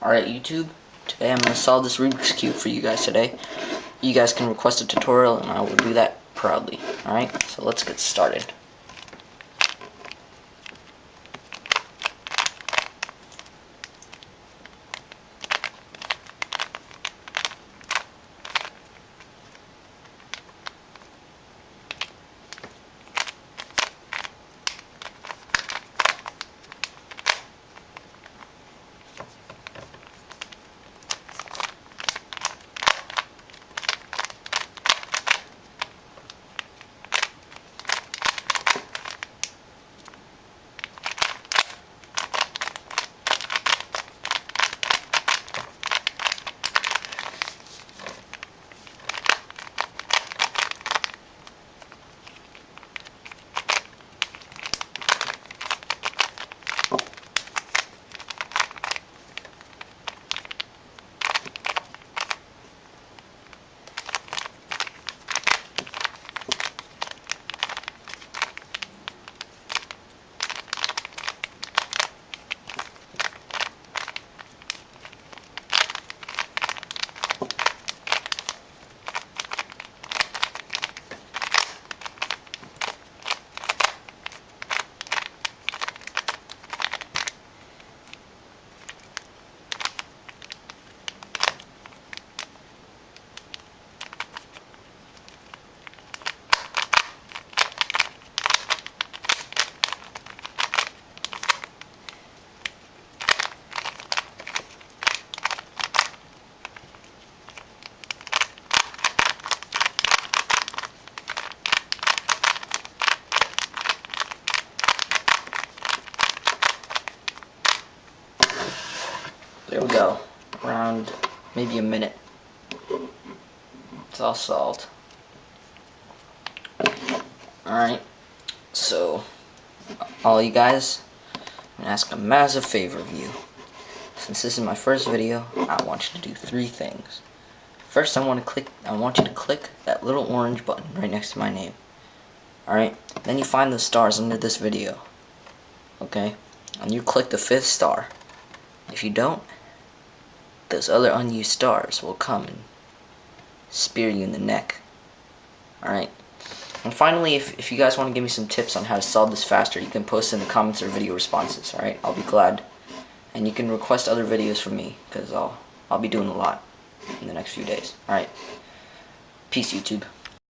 Alright YouTube, today I'm going to solve this Rubik's Cube for you guys today. You guys can request a tutorial and I will do that proudly. Alright, so let's get started. There we go. Around maybe a minute. It's all solved. Alright, so all you guys, I'm going to ask a massive favor of you. Since this is my first video, I want you to do 3 things. First, I want you to click that little orange button right next to my name. Alright, then you find the stars under this video. Okay? And you click the 5th star. If you don't, those other unused stars will come and spear you in the neck. Alright? And finally, if you guys want to give me some tips on how to solve this faster, you can post in the comments or video responses. Alright? I'll be glad. And you can request other videos from me, because I'll be doing a lot in the next few days. Alright? Peace, YouTube.